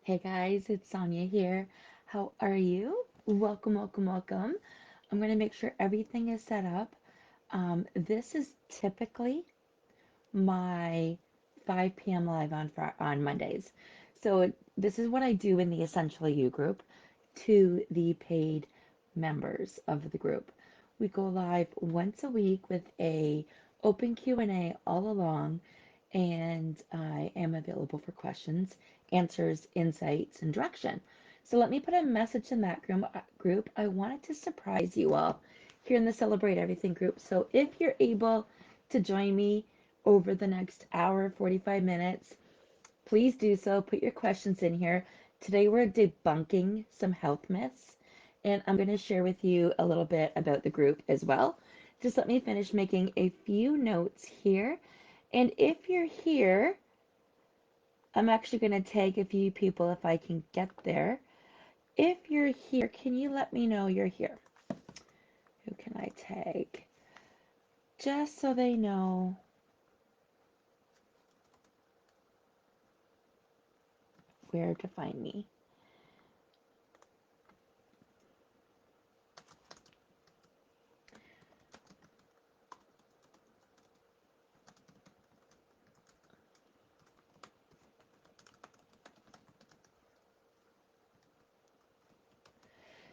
Hey guys, it's Sonia here. How are you? Welcome, welcome, welcome. I'm going to make sure everything is set up. This is typically my 5 p.m. live on Mondays. So this is what I do in the Essential You group to the paid members of the group. We go live once a week with a open Q&A all along, and I am available for questions, answers, insights, and direction. So let me put a message in that group. I wanted to surprise you all here in the Celebrate Everything group. So if you're able to join me over the next hour, 45 minutes, please do so. Put your questions in here. Today we're debunking some health myths, and I'm going to share with you a little bit about the group as well. Just let me finish making a few notes here. And if you're here, I'm actually going to tag a few people if I can get there. If you're here, can you let me know you're here? Who can I tag? Just so they know where to find me.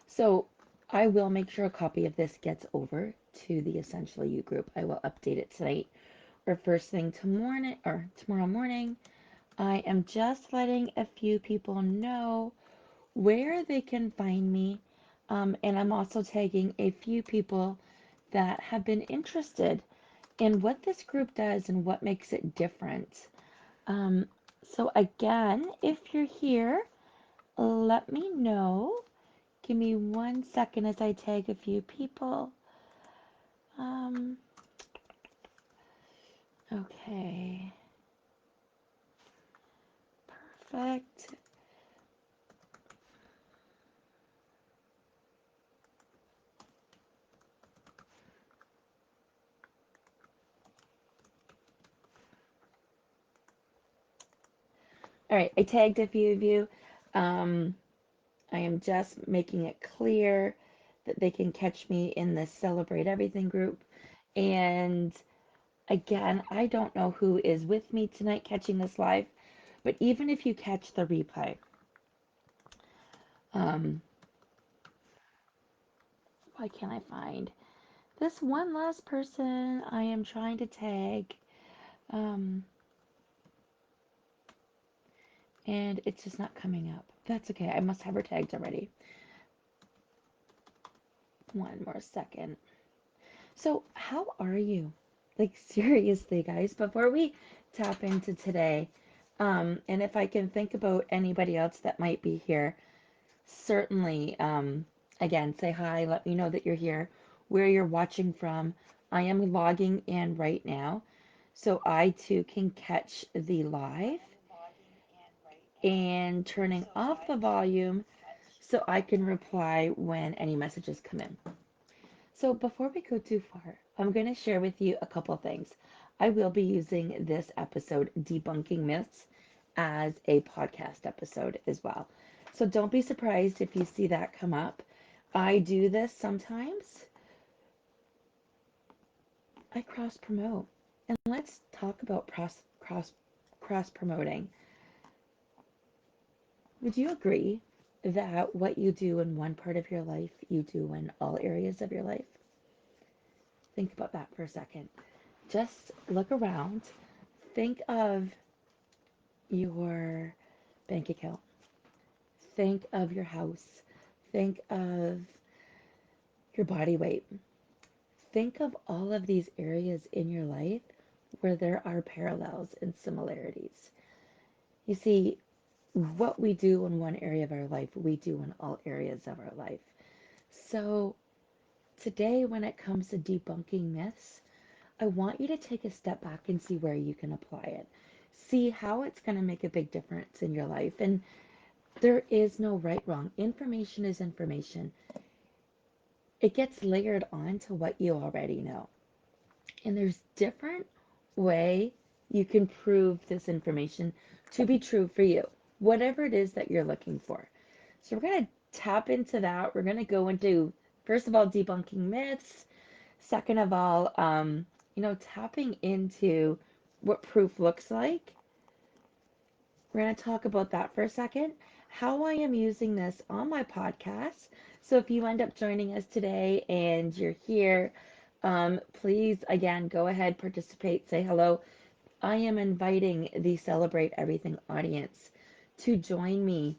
So I will make sure a copy of this gets over to the Essential You group. I will update it tonight or first thing tomorrow morning. I am just letting a few people know where they can find me. And I'm also tagging a few people that have been interested in what this group does and what makes it different. Um, so again, if you're here, let me know. Give me 1 second as I tag a few people. Um, okay, perfect. All right, I tagged a few of you. Um, I am just making it clear that they can catch me in the Celebrate Everything group. And again, I don't know who is with me tonight catching this live, but even if you catch the replay, um, why can't I find this one last person I am trying to tag? Um, and it's just not coming up. That's okay. I must have her tagged already. One more second. So, how are you? Like, seriously, guys, before we tap into today, and if I can think about anybody else that might be here, certainly, again, say hi, let me know that you're here, where you're watching from. I am logging in right now, so I too can catch the live and turning off the volume so I can reply when any messages come in. So before we go too far, I'm going to share with you a couple things. I will be using this episode, Debunking Myths, as a podcast episode as well. So don't be surprised if you see that come up. I do this sometimes. I cross promote. And let's talk about cross promoting. Would you agree that what you do in one part of your life, you do in all areas of your life? Think about that for a second. Just look around. Think of your bank account. Think of your house. Think of your body weight. Think of all of these areas in your life where there are parallels and similarities. You see, what we do in one area of our life, we do in all areas of our life. So, today, when it comes to debunking myths, I want you to take a step back and see where you can apply it. See how it's going to make a big difference in your life. And there is no right wrong. Information is information. It gets layered on to what you already know. And there's different way you can prove this information to be true for you. whatever it is that you're looking for. So we're going to tap into that. We're going to go into, first of all, debunking myths. Second of all, tapping into what proof looks like. We're going to talk about that for a second. How I am using this on my podcast. So if you end up joining us today and you're here, please again go ahead, participate, say hello. I am inviting the Celebrate Everything audience to join me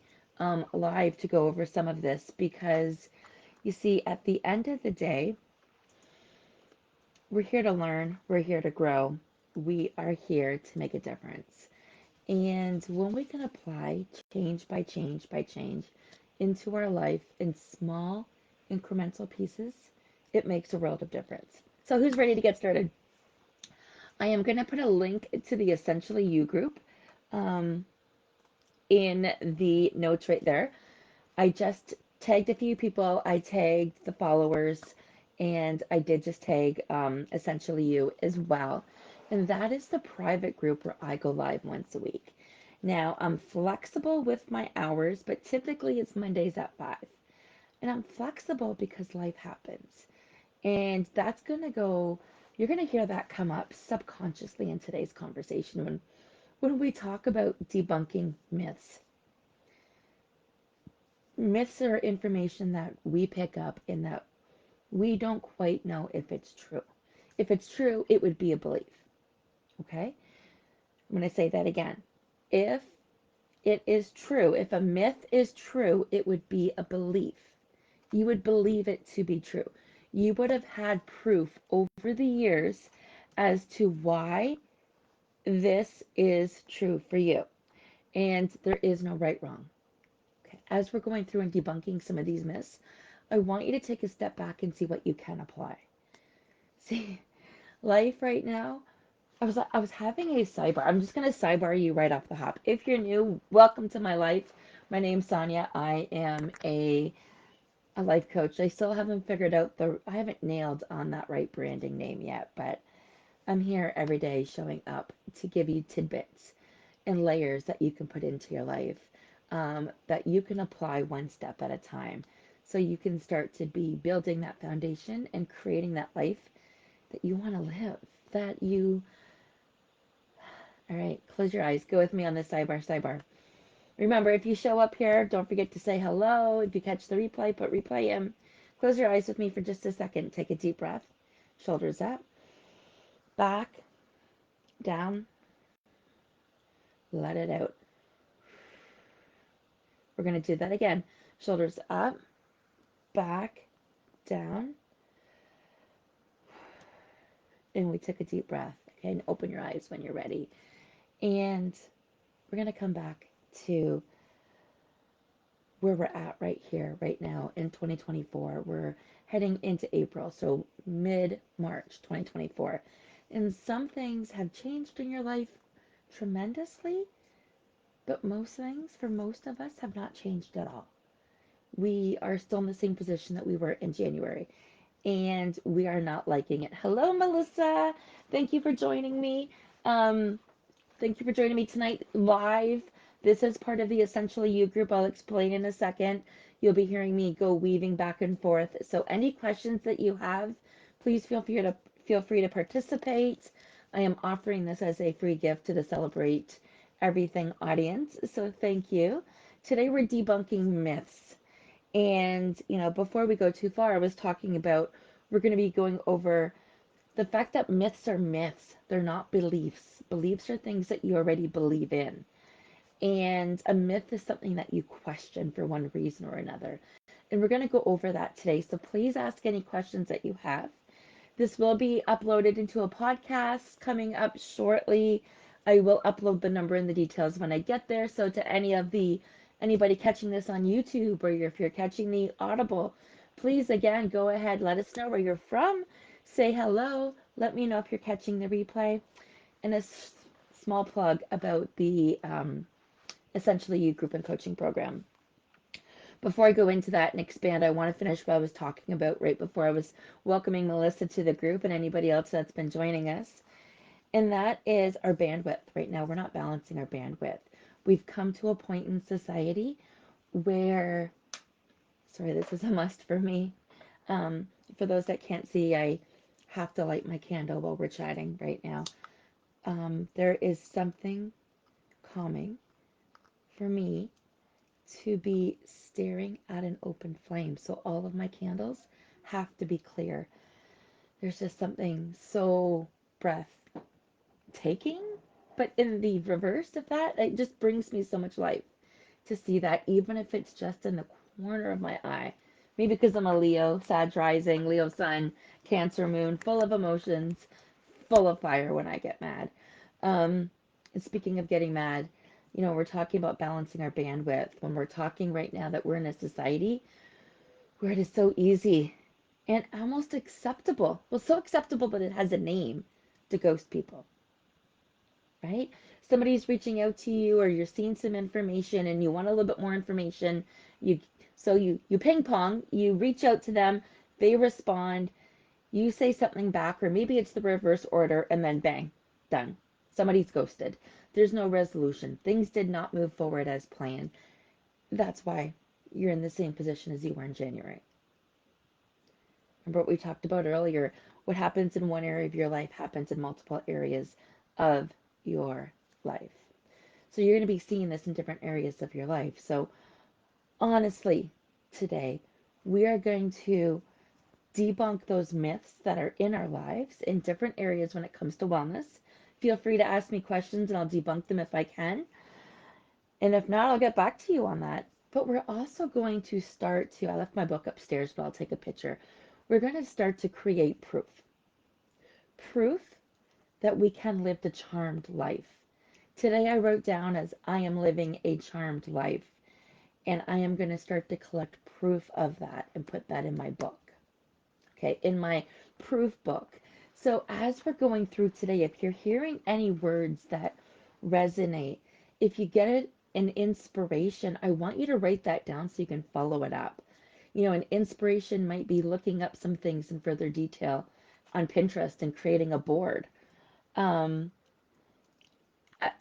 live to go over some of this because you see, at the end of the day, we're here to learn, we're here to grow, we are here to make a difference. And when we can apply change by change by change into our life in small incremental pieces, it makes a world of difference. So, who's ready to get started? I am going to put a link to the Essentially You group um, in the notes right there. I just tagged a few people. I tagged the followers, and I did just tag Essentially You as well. And that is the private group where I go live once a week. Now, I'm flexible with my hours, but typically it's Mondays at 5. And I'm flexible because life happens. And that's going to go, you're going to hear that come up subconsciously in today's conversation when we talk about debunking myths. Myths are information that we pick up and that we don't quite know if it's true. If it's true, it would be a belief. Okay? I'm going to say that again. If it is true, if a myth is true, it would be a belief. You would believe it to be true. You would have had proof over the years as to why this is true for you. And there is no right wrong. Okay. As we're going through and debunking some of these myths, I want you to take a step back and see what you can apply. See, life right now, I was having a sidebar. I'm just gonna sidebar you right off the hop. If you're new, welcome to my life. My name's Sonia. I am a life coach. I still haven't figured out I haven't nailed on that right branding name yet, but I'm here every day showing up to give you tidbits and layers that you can put into your life, that you can apply one step at a time. So you can start to be building that foundation and creating that life that you want to live. That you, all right, close your eyes. Go with me on this sidebar, sidebar. Remember, if you show up here, don't forget to say hello. If you catch the replay, put replay in. Close your eyes with me for just a second. Take a deep breath. Shoulders up, back, down, let it out. We're going to do that again. Shoulders up, back, down, and we took a deep breath. Okay, and open your eyes when you're ready. And we're going to come back to where we're at right here, right now in 2024. We're heading into April, so mid-March 2024. And some things have changed in your life tremendously, but most things for most of us have not changed at all. We are still in the same position that we were in January, and we are not liking it. Hello, Melissa. Thank you for joining me. Um, Thank you for joining me tonight live. This is part of the Essentially You group. I'll explain in a second. You'll be hearing me go weaving back and forth. So any questions that you have, please feel free to participate. I am offering this as a free gift to the Celebrate Everything audience. So thank you. Today we're debunking myths. And, before we go too far, I was talking about we're going to be going over the fact that myths are myths, they're not beliefs. Beliefs are things that you already believe in. And a myth is something that you question for one reason or another. And we're going to go over that today. So please ask any questions that you have. This will be uploaded into a podcast coming up shortly. I will upload the number and the details when I get there. So to anybody catching this on YouTube, or if you're catching the Audible, please again go ahead, let us know where you're from. Say hello. Let me know if you're catching the replay. And a small plug about the Essentially You group and coaching program. Before I go into that and expand, I want to finish what I was talking about right before I was welcoming Melissa to the group and anybody else that's been joining us. And that is our bandwidth. Right now, we're not balancing our bandwidth. We've come to a point in society where, sorry, this is a must for me. Um, for those that can't see, I have to light my candle while we're chatting right now. There is something calming for me to be staring at an open flame. So all of my candles have to be clear. There's just something so breathtaking, but in the reverse of that, it just brings me so much life to see that, even if it's just in the corner of my eye. Maybe because I'm a Leo, Sag rising, Leo sun, Cancer moon, full of emotions, full of fire when I get mad. Um, and speaking of getting mad, we're talking about balancing our bandwidth when we're talking right now that we're in a society where it is so easy and almost acceptable. Well, so acceptable that it has a name, to ghost people, right? Somebody's reaching out to you, or you're seeing some information and you want a little bit more information. You you ping pong, you reach out to them, they respond, you say something back, or maybe it's the reverse order, and then bang, done. Somebody's ghosted. There's no resolution. Things did not move forward as planned. That's why you're in the same position as you were in January. Remember what we talked about earlier? What happens in one area of your life happens in multiple areas of your life. So you're going to be seeing this in different areas of your life. So honestly, today we are going to debunk those myths that are in our lives in different areas when it comes to wellness. Feel free to ask me questions and I'll debunk them if I can. And if not, I'll get back to you on that. But we're also going to start to, I left my book upstairs, but I'll take a picture. We're going to start to create proof. Proof that we can live the charmed life. Today I wrote down as I am living a charmed life. And I am going to start to collect proof of that and put that in my book. Okay, in my proof book. So as we're going through today, if you're hearing any words that resonate, if you get an inspiration, I want you to write that down so you can follow it up. An inspiration might be looking up some things in further detail on Pinterest and creating a board. Um,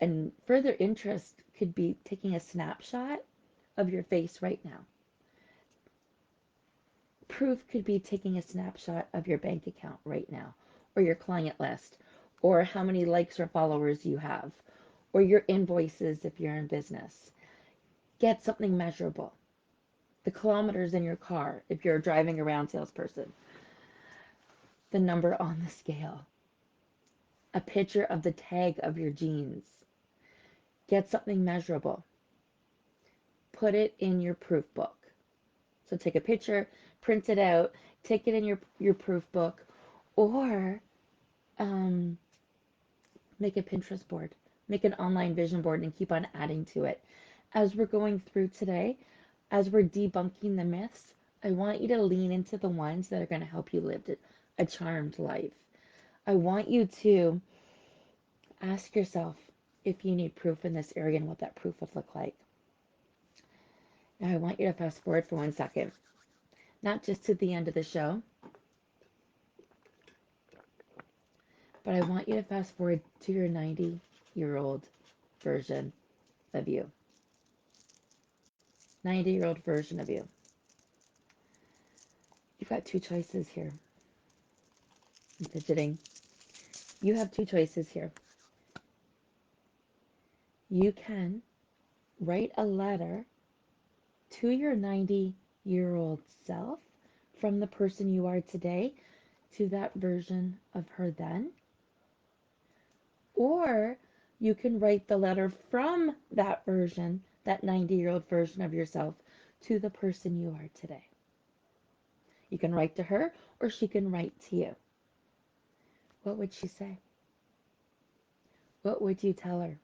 and further interest could be taking a snapshot of your face right now. Proof could be taking a snapshot of your bank account right now, or your client list, or how many likes or followers you have, or your invoices if you're in business. Get something measurable. The kilometers in your car if you're a driving around salesperson. The number on the scale. A picture of the tag of your jeans. Get something measurable. Put it in your proof book. So take a picture, print it out, take it in your proof book, or um, make a Pinterest board, make an online vision board, and keep on adding to it. As we're going through today, as we're debunking the myths, I want you to lean into the ones that are going to help you live a charmed life. I want you to ask yourself if you need proof in this area and what that proof would look like. Now, I want you to fast forward for 1 second, not just to the end of the show, but I want you to fast forward to your 90-year-old version of you. 90-year-old version of you. You've got two choices here. I'm fidgeting. You have two choices here. You can write a letter to your 90-year-old self from the person you are today to that version of her then. Or you can write the letter from that version, that 90-year-old version of yourself, to the person you are today. You can write to her or she can write to you. What would she say? What would you tell her?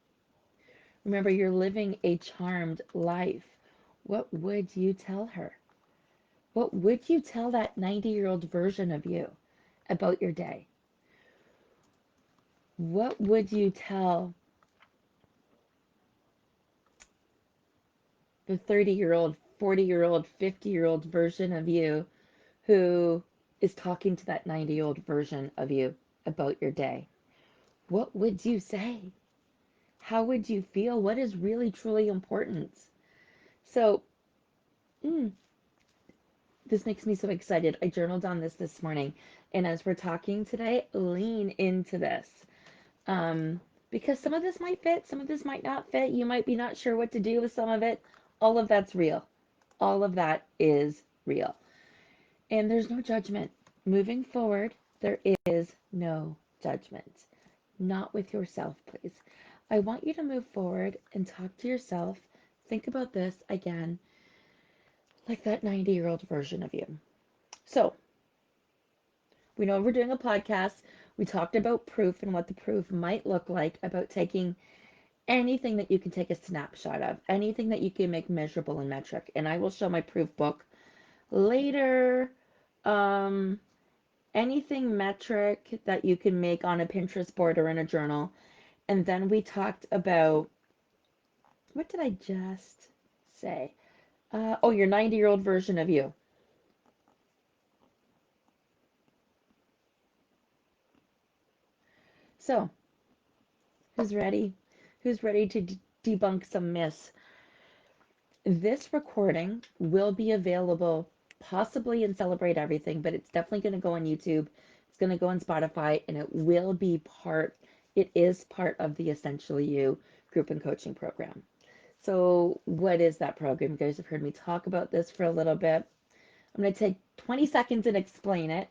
Remember, you're living a charmed life. What would you tell her? What would you tell that 90-year-old version of you about your day? What would you tell the 30-year-old, 40-year-old, 50-year-old version of you who is talking to that 90-year-old version of you about your day? What would you say? How would you feel? What is really, truly important? So, mm, this makes me so excited. I journaled on this morning. And as we're talking today, lean into this. Um, because some of this might fit, some of this might not fit. You might be not sure what to do with some of it. All of that's real. All of that is real. And there's no judgment. Moving forward, there is no judgment. Not with yourself, please. I want you to move forward and talk to yourself. Think about this again, like that 90-year-old version of you. So, we know we're doing a podcast. We talked about proof and what the proof might look like about taking anything that you can take a snapshot of, anything that you can make measurable and metric. And I will show my proof book later. Um, Anything metric that you can make on a Pinterest board or in a journal. And then we talked about, what did I just say? Oh, your 90-year-old version of you. So, who's ready? Who's ready to debunk some myths? This recording will be available possibly in Celebrate Everything, but it's definitely going to go on YouTube. It's going to go on Spotify, and it is part of the Essentially You group and coaching program. So, what is that program? You guys have heard me talk about this for a little bit. I'm going to take 20 seconds and explain it.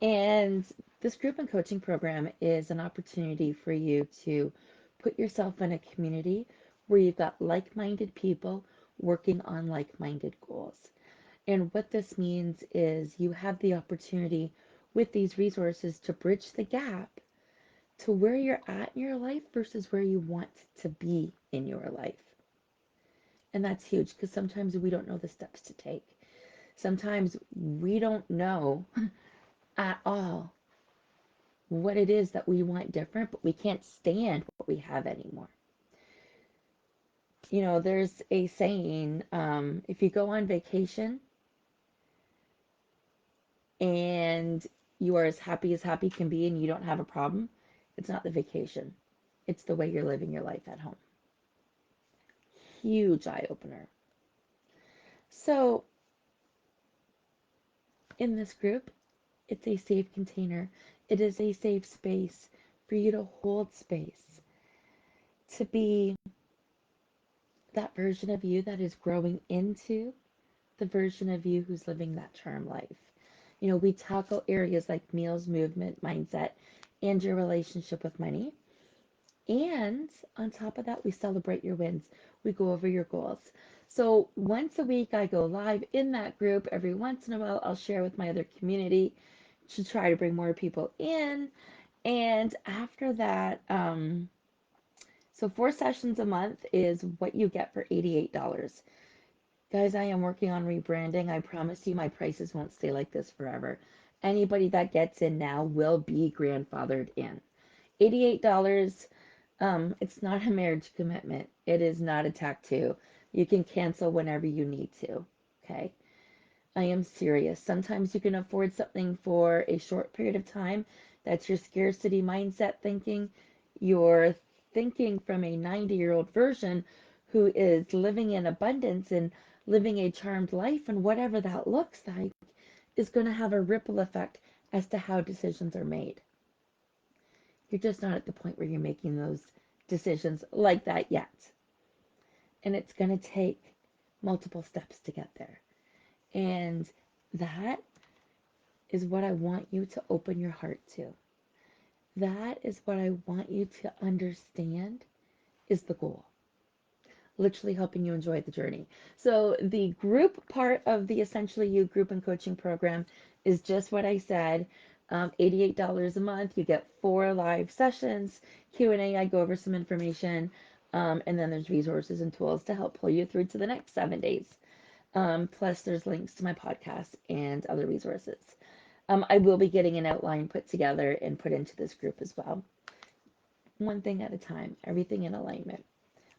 And this group and coaching program is an opportunity for you to put yourself in a community where you've got like minded people working on like minded goals. And what this means is you have the opportunity with these resources to bridge the gap to where you're at in your life versus where you want to be in your life. And that's huge because sometimes we don't know the steps to take. Sometimes we don't know at all what it is that we want different, but we can't stand what we have anymore. You know, there's a saying, if you go on vacation and you are as happy can be and you don't have a problem, it's not the vacation. It's the way you're living your life at home. Huge eye opener. So, in this group, it's a safe container. It is a safe space for you to hold space, to be that version of you that is growing into the version of you who's living that charm life. You know, we tackle areas like meals, movement, mindset, and your relationship with money. And on top of that, we celebrate your wins. We go over your goals. So once a week, I go live in that group. Every once in a while, I'll share with my other community to try to bring more people in. And after that, so 4 sessions a month is what you get for $88. Guys, I am working on rebranding. I promise you my prices won't stay like this forever. Anybody that gets in now will be grandfathered in. $88, it's not a marriage commitment. It is not a tattoo. You can cancel whenever you need to. Okay? I am serious. Sometimes you can afford something for a short period of time. That's your scarcity mindset thinking. You're thinking from a 90-year-old version who is living in abundance and living a charmed life, and whatever that looks like is going to have a ripple effect as to how decisions are made. You're just not at the point where you're making those decisions like that yet. And it's going to take multiple steps to get there. And that is what I want you to open your heart to. That is what I want you to understand is the goal. Literally helping you enjoy the journey. So the group part of the Essentially You group and coaching program is just what I said. $88 a month. You get 4 live sessions, Q&A. I go over some information. And then there's resources and tools to help pull you through to the next 7 days. Plus, there's links to my podcast and other resources. I will be getting an outline put together and put into this group as well. One thing at a time, everything in alignment.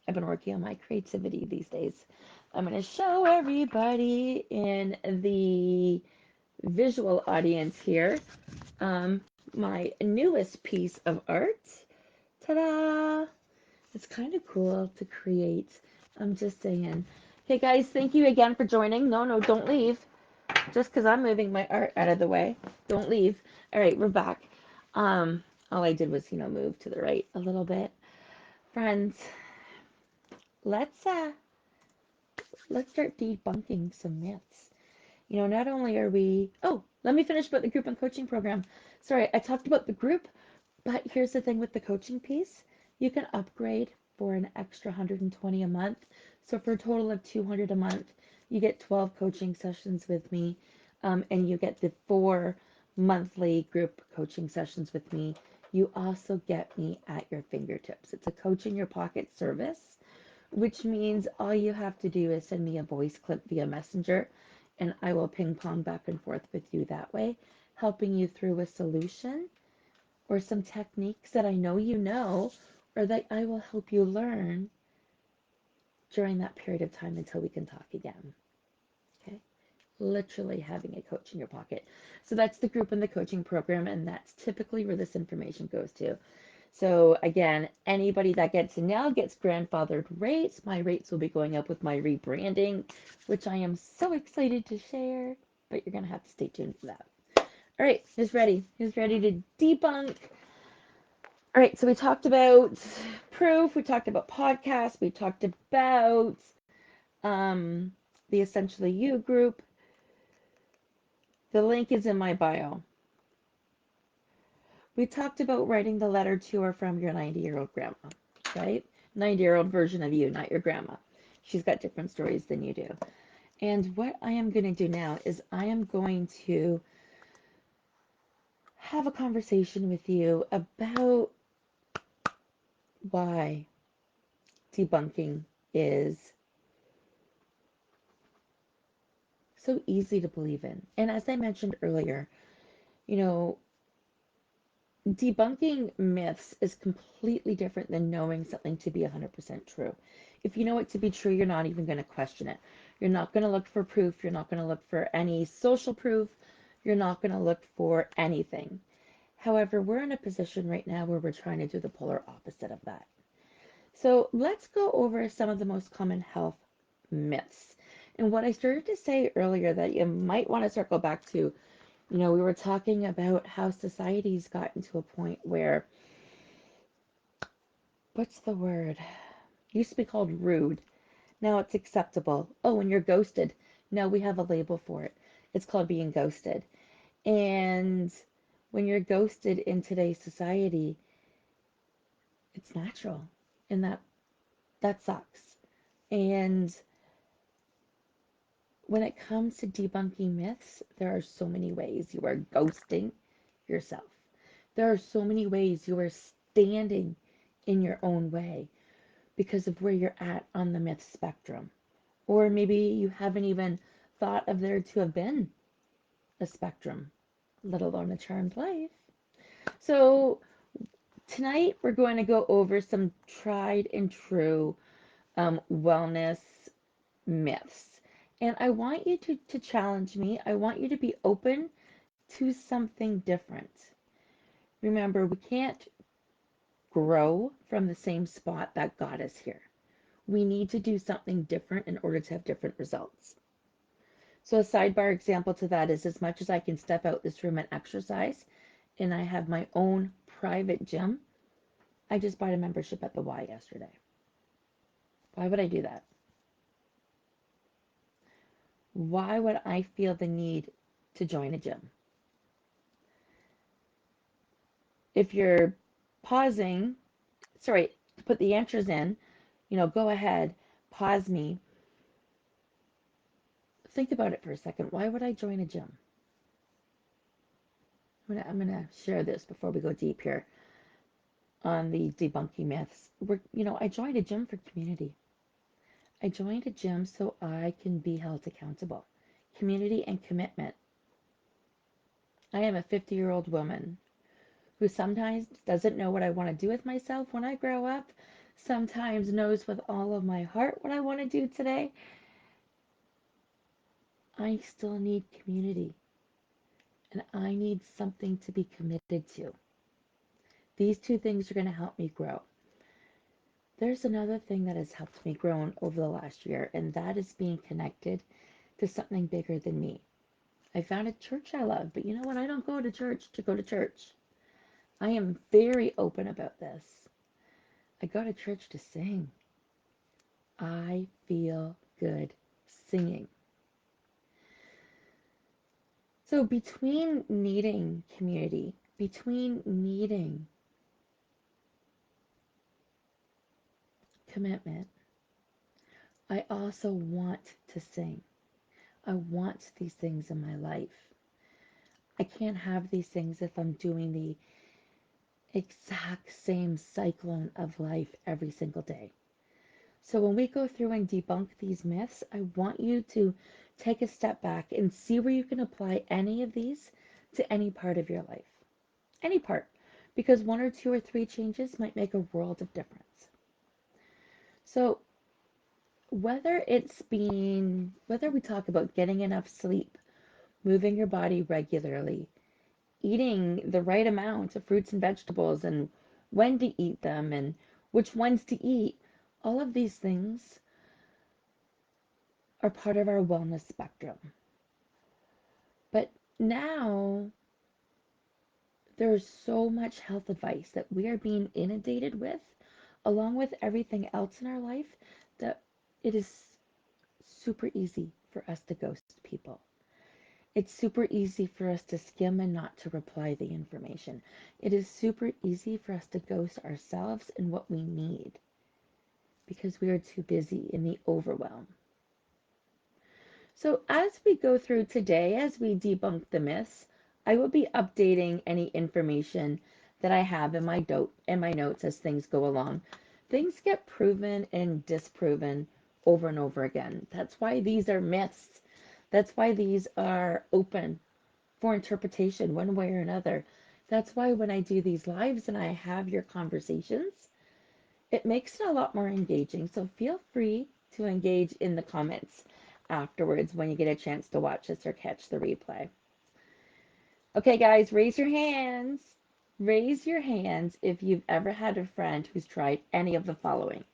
I've been working on my creativity these days. I'm going to show everybody in the visual audience here my newest piece of art. Ta-da! It's kind of cool to create. I'm just saying. Hey guys, thank you again for joining. No, no, don't leave. Just because I'm moving my art out of the way. Don't leave. All right, we're back. Um, all I did was, move to the right a little bit. Friends, let's uh let's start debunking some myths. Not only are we, oh, let me finish about the group and coaching program. Sorry, I talked about the group, but here's the thing with the coaching piece. You can upgrade for an extra 120 a month. So for a total of 200 a month, you get 12 coaching sessions with me, and you get the 4 monthly group coaching sessions with me. You also get me at your fingertips. It's a coach in your pocket service, which means all you have to do is send me a voice clip via Messenger, and I will ping pong back and forth with you that way, helping you through a solution or some techniques that I know you know, or that I will help you learn during that period of time until we can talk again. Okay? Literally having a coach in your pocket. So that's the group and the coaching program, and that's typically where this information goes to. So again, anybody that gets in now gets grandfathered rates. My rates will be going up with my rebranding, which I am so excited to share, but you're going to have to stay tuned for that. All right, who's ready? Who's ready to debunk? All right, so we talked about proof, we talked about podcasts, we talked about um, the Essentially You group. The link is in my bio. We talked about writing the letter to or from your 90-year-old grandma, right? 90-year-old version of you, not your grandma. She's got different stories than you do. And what I am going to do now is I am going to have a conversation with you about why debunking is so easy to believe in. And as I mentioned earlier, you know, debunking myths is completely different than knowing something to be 100% true. If you know it to be true, you're not even going to question it. You're not going to look for proof. You're not going to look for any social proof. You're not going to look for anything. However, we're in a position right now where we're trying to do the polar opposite of that. So let's go over some of the most common health myths. And what I started to say earlier that you might want to circle back to, we were talking about how society's gotten to a point where, what's the word? It used to be called rude. Now it's acceptable. Oh, and you're ghosted. No, we have a label for it. It's called being ghosted. And when you're ghosted in today's society, it's natural. And that sucks. And when it comes to debunking myths, there are so many ways you are ghosting yourself. There are so many ways you are standing in your own way because of where you're at on the myth spectrum. Or maybe you haven't even thought of there to have been a spectrum, let alone a charmed life. So tonight we're going to go over some tried and true wellness myths. And I want you to challenge me. I want you to be open to something different. Remember, we can't grow from the same spot that got us here. We need to do something different in order to have different results. So a sidebar example to that is as much as I can step out this room and exercise, and I have my own private gym, I just bought a membership at the Y yesterday. Why would I do that? Why would I feel the need to join a gym? If you're pausing, sorry, to put the answers in, go ahead, pause me, think about it for a second. Why would I join a gym? I'm gonna share this before we go deep here on the debunking myths. I joined a gym for community. I joined a gym so I can be held accountable. Community and commitment. I am a 50-year-old woman who sometimes doesn't know what I want to do with myself when I grow up, sometimes knows with all of my heart what I want to do today. I still need community and I need something to be committed to. These two things are going to help me grow. There's another thing that has helped me grow over the last year, and that is being connected to something bigger than me. I found a church I love, but you know what? I don't go to church to go to church. I am very open about this. I go to church to sing. I feel good singing. So, between needing community, between needing commitment, I also want to sing. I want these things in my life. I can't have these things if I'm doing the exact same cyclone of life every single day. So when we go through and debunk these myths, I want you to take a step back and see where you can apply any of these to any part of your life. Any part. Because one or two or three changes might make a world of difference. So whether we talk about getting enough sleep, moving your body regularly, eating the right amount of fruits and vegetables and when to eat them and which ones to eat, all of these things are part of our wellness spectrum. But now there's so much health advice that we are being inundated with, along with everything else in our life, that it is super easy for us to ghost people. It's super easy for us to skim and not to reply the information. It is super easy for us to ghost ourselves and what we need because we are too busy in the overwhelm. So, as we go through today, as we debunk the myths, I will be updating any information that I have in my notes as things go along. Things get proven and disproven over and over again. That's why these are myths. That's why these are open for interpretation one way or another. That's why when I do these lives and I have your conversations, it makes it a lot more engaging. So feel free to engage in the comments afterwards when you get a chance to watch this or catch the replay. Okay, guys, raise your hands. Raise your hands if you've ever had a friend who's tried any of the following.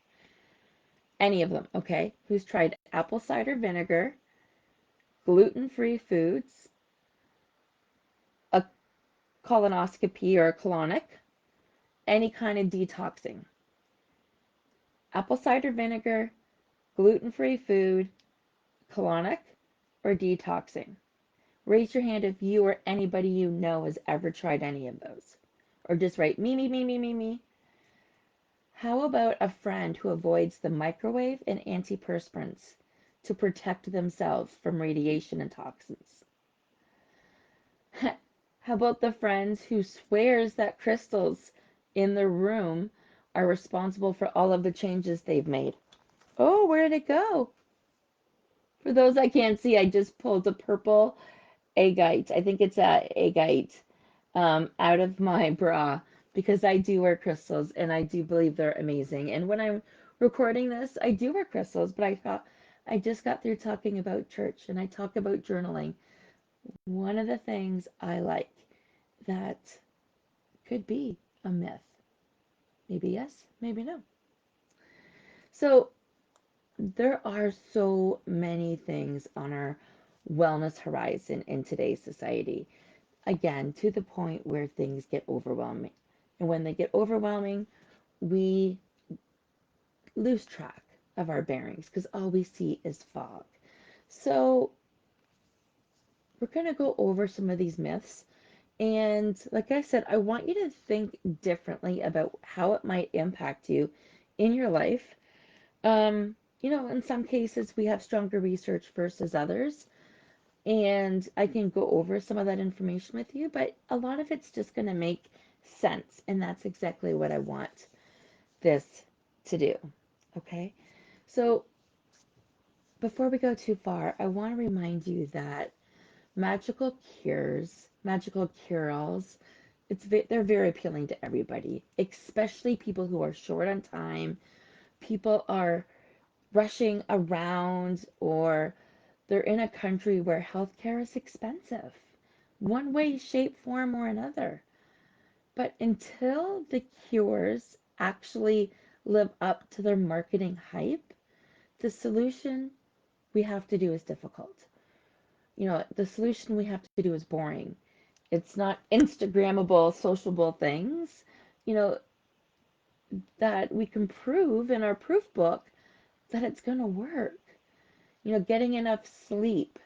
Any of them, okay? Who's tried apple cider vinegar, gluten-free foods, a colonoscopy or a colonic, any kind of detoxing. Apple cider vinegar, gluten-free food, colonic, or detoxing. Raise your hand if you or anybody you know has ever tried any of those. Or just write me, me, me, me, me, me. How about a friend who avoids the microwave and antiperspirants to protect themselves from radiation and toxins? How about the friends who swears that crystals in the room are responsible for all of the changes they've made? Oh, where did it go? For those I can't see, I just pulled a purple agate. I think it's a agate out of my bra because I do wear crystals and I do believe they're amazing. And when I'm recording this, I do wear crystals, but I just got through talking about church and I talk about journaling. One of the things I like that could be a myth. Maybe yes, maybe no. So there are so many things on our wellness horizon in today's society. Again, to the point where things get overwhelming. And when they get overwhelming, we lose track of our bearings because all we see is fog. So, we're going to go over some of these myths. And like I said, I want you to think differently about how it might impact you in your life. In some cases, we have stronger research versus others. And I can go over some of that information with you, but a lot of it's just going to make sense. And that's exactly what I want this to do. Okay? So before we go too far, I want to remind you that magical cures, magical cure-alls, they're very appealing to everybody, especially people who are short on time. People are rushing around or they're in a country where healthcare is expensive, one way, shape, form, or another. But until the cures actually live up to their marketing hype, the solution we have to do is difficult. The solution we have to do is boring. It's not Instagrammable, sociable things, you know, that we can prove in our proof book that it's going to work. Getting enough sleep,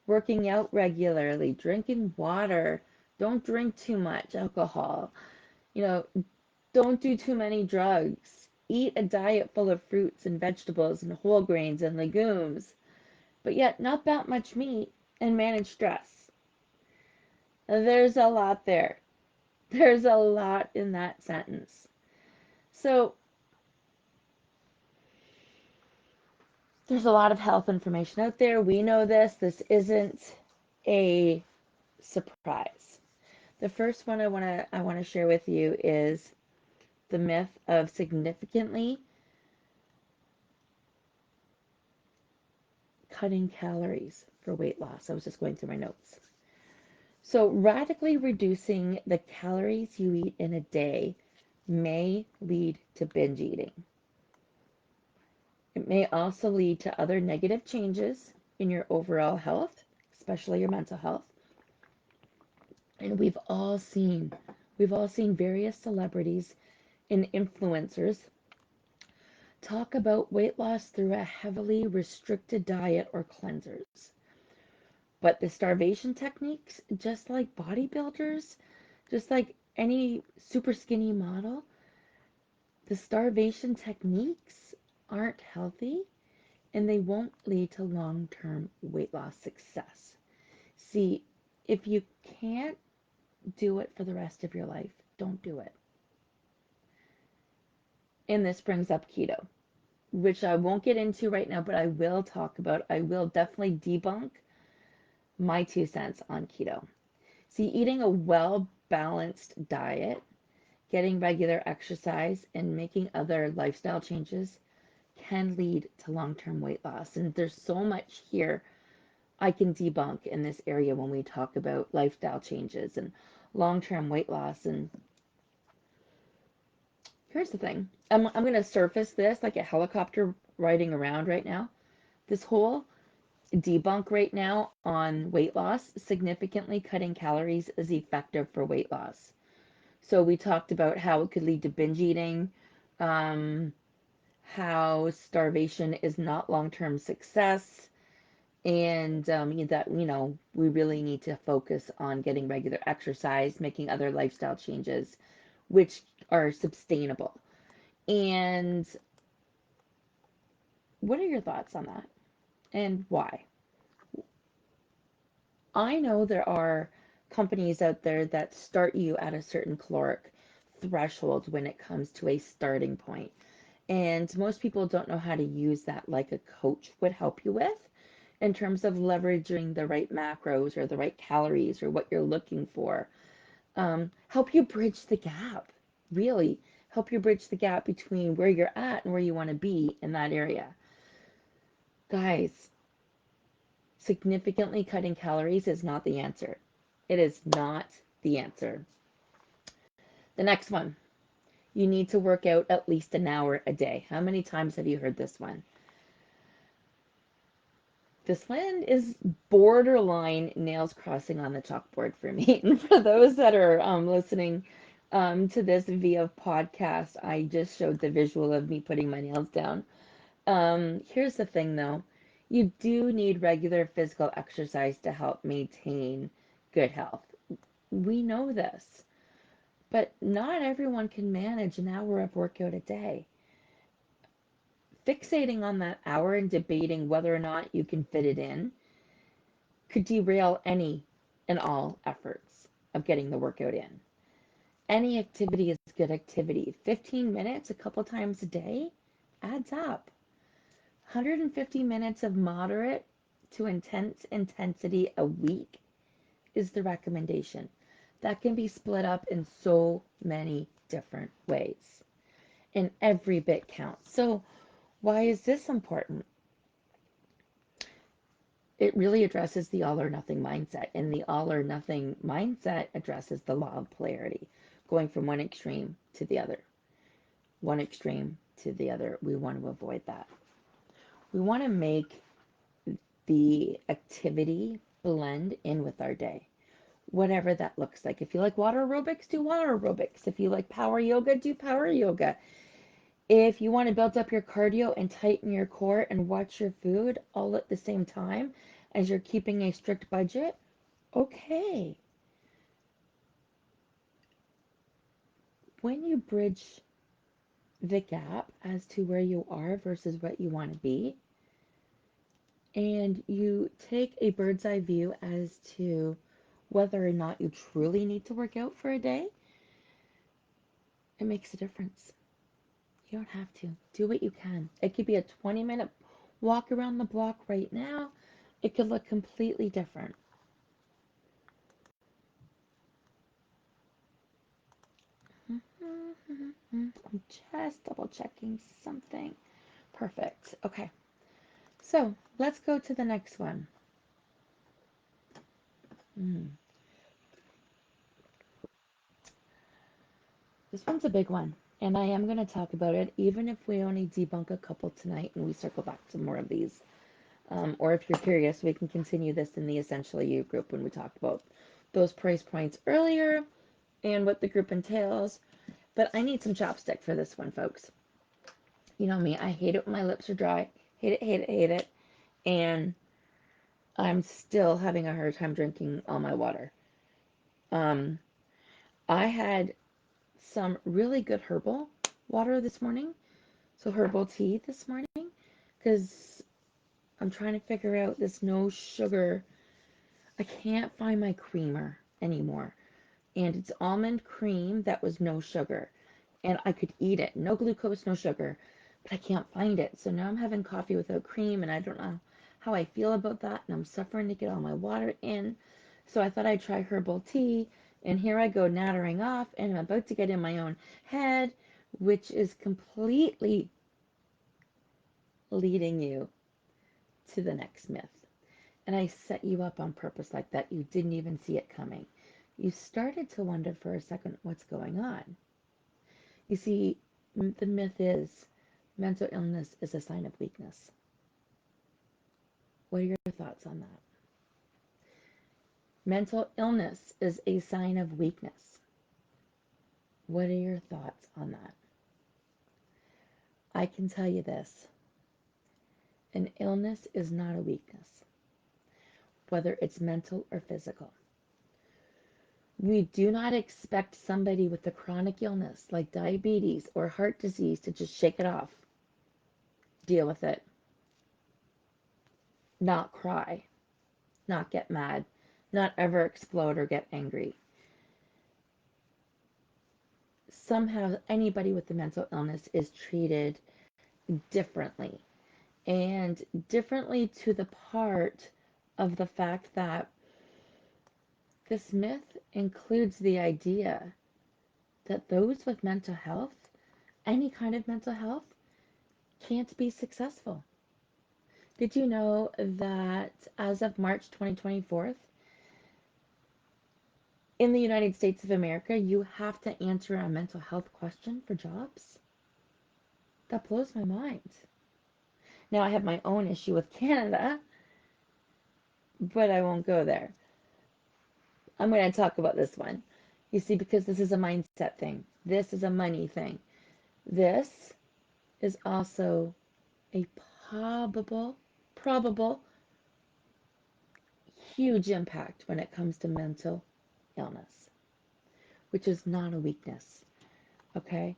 working out regularly, drinking water, don't drink too much alcohol, you know, don't do too many drugs, eat a diet full of fruits and vegetables and whole grains and legumes, but yet not that much meat, and manage stress. There's a lot there. There's a lot in that sentence. So, there's a lot of health information out there. We know this. This isn't a surprise. The first one I want to share with you is the myth of significantly cutting calories for weight loss. I was just going through my notes. So, radically reducing the calories you eat in a day may lead to binge eating. It may also lead to other negative changes in your overall health, especially your mental health. And we've all seen various celebrities and influencers talk about weight loss through a heavily restricted diet or cleansers. But the starvation techniques, just like bodybuilders, just like any super skinny model, the starvation techniques aren't healthy and they won't lead to long term weight loss success. See, if you can't do it for the rest of your life, don't do it. And this brings up keto, which I won't get into right now, but I will talk about. I will definitely debunk my 2 cents on keto. See, eating a well balanced diet, getting regular exercise, and making other lifestyle changes can lead to long term weight loss. And there's so much here I can debunk in this area when we talk about lifestyle changes and long term weight loss. And here's the thing, I'm going to surface this like a helicopter riding around right now. This whole debunk right now on weight loss, significantly cutting calories is effective for weight loss. So we talked about how it could lead to binge eating, um, how starvation is not long-term success, and that we really need to focus on getting regular exercise, making other lifestyle changes, which are sustainable. And what are your thoughts on that, and why? I know there are companies out there that start you at a certain caloric threshold when it comes to a starting point. And most people don't know how to use that like a coach would help you with in terms of leveraging the right macros or the right calories or what you're looking for. Help you bridge the gap, really help you bridge the gap between where you're at and where you want to be in that area. Guys, significantly cutting calories is not the answer. It is not the answer. The next one, you need to work out at least an hour a day. How many times have you heard this one? This one is borderline nails crossing on the chalkboard for me. And for those that are listening to this via podcast, I just showed the visual of me putting my nails down. Here's the thing though, you do need regular physical exercise to help maintain good health. We know this, but not everyone can manage an hour of workout a day. Fixating on that hour and debating whether or not you can fit it in could derail any and all efforts of getting the workout in. Any activity is good activity. 15 minutes a couple times a day adds up. 150 minutes of moderate to intense intensity a week is the recommendation. That can be split up in so many different ways, and every bit counts. So, why is this important? It really addresses the all or nothing mindset, and the all or nothing mindset addresses the law of polarity, going from one extreme to the other. One extreme to the other. We want to avoid that. We want to make the activity blend in with our day, whatever that looks like. If you like water aerobics, do water aerobics. If you like power yoga, do power yoga. If you want to build up your cardio and tighten your core and watch your food all at the same time as you're keeping a strict budget, okay. When you bridge the gap as to where you are versus what you want to be, and you take a bird's eye view as to whether or not you truly need to work out for a day, it makes a difference. You don't have to. Do what you can. It could be a 20-minute walk around the block right now. It could look completely different. I'm just double checking something. Perfect. Okay. So let's go to the next one. Mm. This one's a big one, and I am going to talk about it, even if we only debunk a couple tonight and we circle back to more of these. Or if you're curious, we can continue this in the Essential You group when we talked about those price points earlier and what the group entails. But I need some chopstick for this one, folks. You know me, I hate it when my lips are dry. Hate it, hate it, hate it. And I'm still having a hard time drinking all my water. Um, I had some really good herbal water this morning. So herbal tea this morning. Because I'm trying to figure out this no sugar. I can't find my creamer anymore. And it's almond cream that was no sugar. And I could eat it. No glucose, no sugar. But I can't find it. So now I'm having coffee without cream, and I don't know how I feel about that. And I'm suffering to get all my water in. So I thought I'd try herbal tea. And here I go nattering off, and I'm about to get in my own head, which is completely leading you to the next myth. And I set you up on purpose like that. You didn't even see it coming. You started to wonder for a second what's going on. You see, the myth is mental illness is a sign of weakness. What are your thoughts on that? Mental illness is a sign of weakness. What are your thoughts on that? I can tell you this, an illness is not a weakness, whether it's mental or physical. We do not expect somebody with a chronic illness like diabetes or heart disease to just shake it off, deal with it, not cry, not get mad, not ever explode or get angry. Somehow, anybody with a mental illness is treated differently, and differently to the part of the fact that this myth includes the idea that those with mental health, any kind of mental health, can't be successful. Did you know that as of March 2024, in the United States of America, you have to answer a mental health question for jobs? That blows my mind. Now, I have my own issue with Canada, but I won't go there. I'm going to talk about this one. You see, because this is a mindset thing, this is a money thing. This is also a probable huge impact when it comes to mental illness, which is not a weakness. Okay?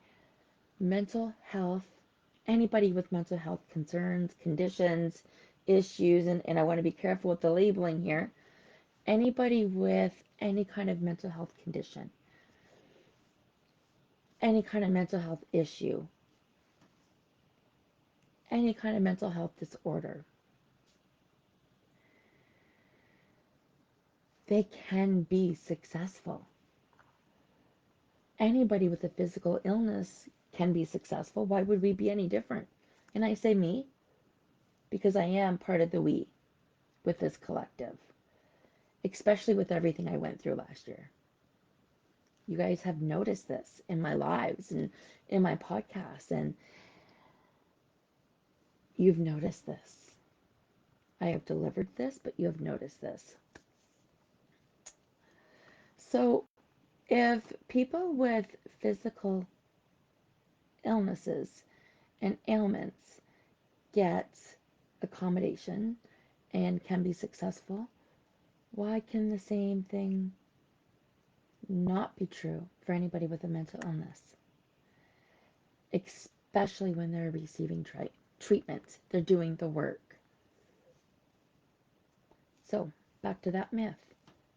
Mental health, anybody with mental health concerns, conditions, issues, and I want to be careful with the labeling here. Anybody with any kind of mental health condition, any kind of mental health issue, any kind of mental health disorder, they can be successful. Anybody with a physical illness can be successful. Why would we be any different? And I say me because I am part of the we with this collective, especially with everything I went through last year. You guys have noticed this in my lives and in my podcasts. And You've noticed this. I have delivered this, but you have noticed this. So, if people with physical illnesses and ailments get accommodation and can be successful, why can the same thing not be true for anybody with a mental illness? Especially when they're receiving treatment, they're doing the work. So, back to that myth.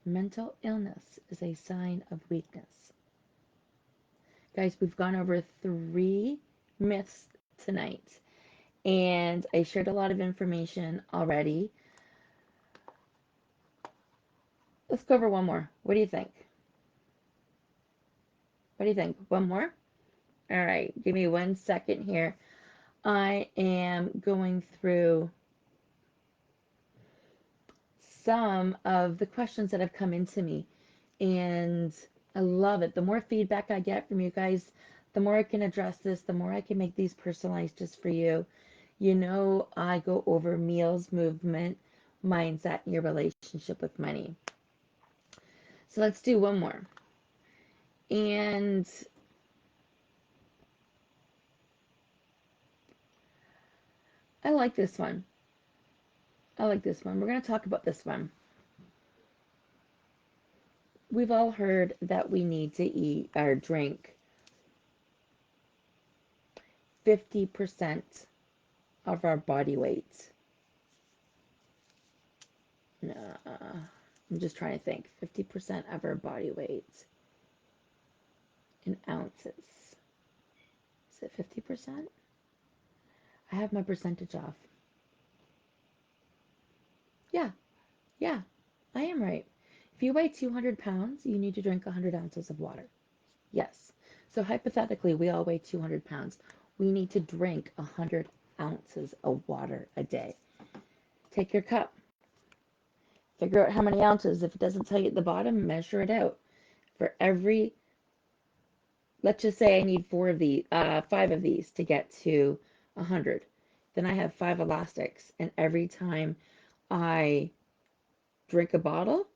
Mental illness is a sign of weakness. Guys, we've gone over 3 myths tonight, and I shared a lot of information already. Let's go over one more. What do you think? What do you think? One more? All right, give me 1 second here. I am going through some of the questions that have come into me, and I love it. The more feedback I get from you guys, the more I can address this, the more I can make these personalized just for you. You know, I go over meals, movement, mindset, and your relationship with money. So let's do one more. And I like this one. I like this one. We're going to talk about this one. We've all heard that we need to eat or drink 50% of our body weight. I'm just trying to think. 50% of our body weight in ounces. Is it 50%? I have my percentage off. Yeah, yeah, I am right. If you weigh 200 pounds, you need to drink 100 ounces of water. Yes. So hypothetically, we all weigh 200 pounds. We need to drink 100 ounces of water a day. Take your cup, figure out how many ounces. If it doesn't tell you at the bottom, measure it out. For every, let's just say I need 5 of these to get to 100. Then I have 5 elastics, and every time I drink a bottle,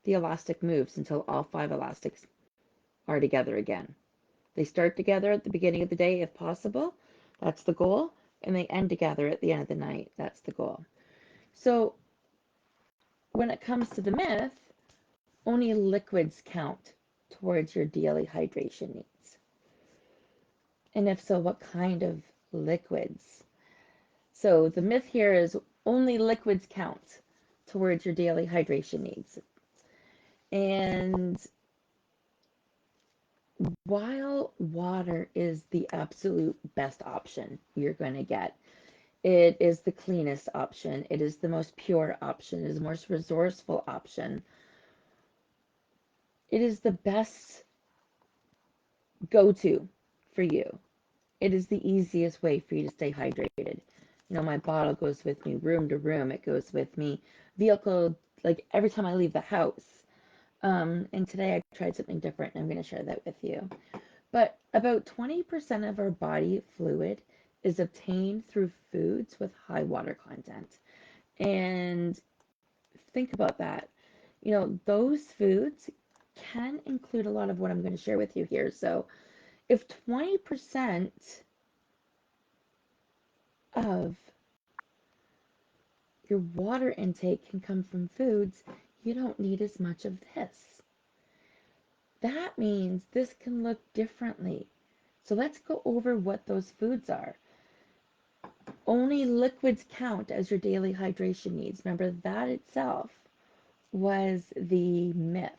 the elastic moves until all 5 elastics are together again. They start together at the beginning of the day if possible. That's the goal. And they end together at the end of the night. That's the goal. So when it comes to the myth, only liquids count towards your daily hydration needs. And if so, what kind of liquids? So the myth here is only liquids count towards your daily hydration needs. And while water is the absolute best option you're going to get, it is the cleanest option. It is the most pure option. It is the most resourceful option. It is the best go-to for you. It is the easiest way for you to stay hydrated. You know, my bottle goes with me room to room. It goes with me vehicle, like every time I leave the house. And today I tried something different, and I'm going to share that with you. But about 20% of our body fluid is obtained through foods with high water content. And think about that. You know, those foods can include a lot of what I'm going to share with you here. So if 20% of your water intake can come from foods, you don't need as much of this. That means this can look differently. So let's go over what those foods are. Only liquids count as your daily hydration needs. Remember, that itself was the myth.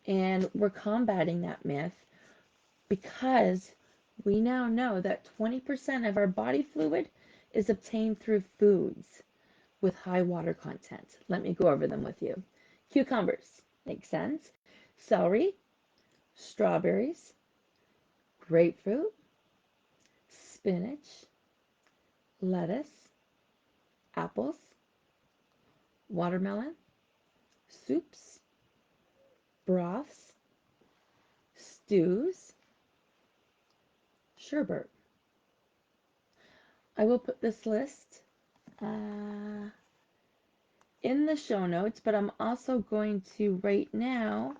And we're combating that myth because we now know that 20% of our body fluid is obtained through foods with high water content. Let me go over them with you. Cucumbers, makes sense. Celery, strawberries, grapefruit, spinach, lettuce, apples, watermelon, soups, broths, stews, sherbet. I will put this list uh, in the show notes, but I'm also going to right now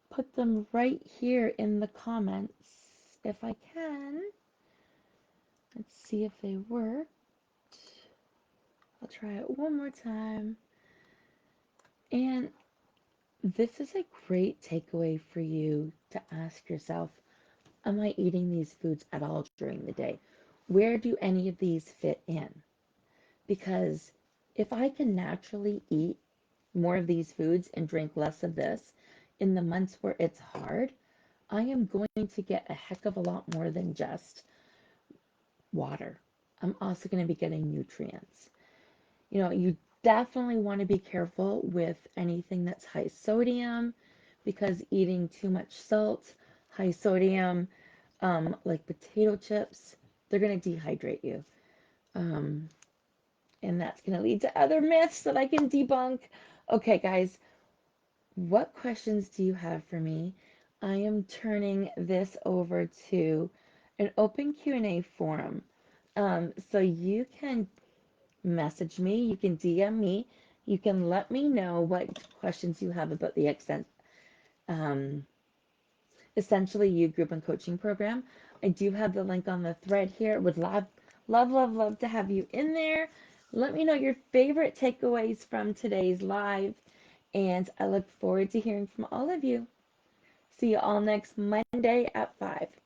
put them right here in the comments if I can. Let's see if they worked. I'll try it one more time. And this is a great takeaway for you to ask yourself, am I eating these foods at all during the day? Where do any of these fit in? Because if I can naturally eat more of these foods and drink less of this in the months where it's hard, I am going to get a heck of a lot more than just water. I'm also going to be getting nutrients. You definitely want to be careful with anything that's high sodium because eating too much salt, high sodium, like potato chips, they're going to dehydrate you. Um, and that's going to lead to other myths that I can debunk. Okay, guys, what questions do you have for me? I am turning this over to an open Q&A forum. So you can message me, you can DM me, you can let me know what questions you have about the um, Essentially You group and coaching program. I do have the link on the thread here. Would love, love, love, love to have you in there. Let me know your favorite takeaways from today's live, and I look forward to hearing from all of you. See you all next Monday at 5.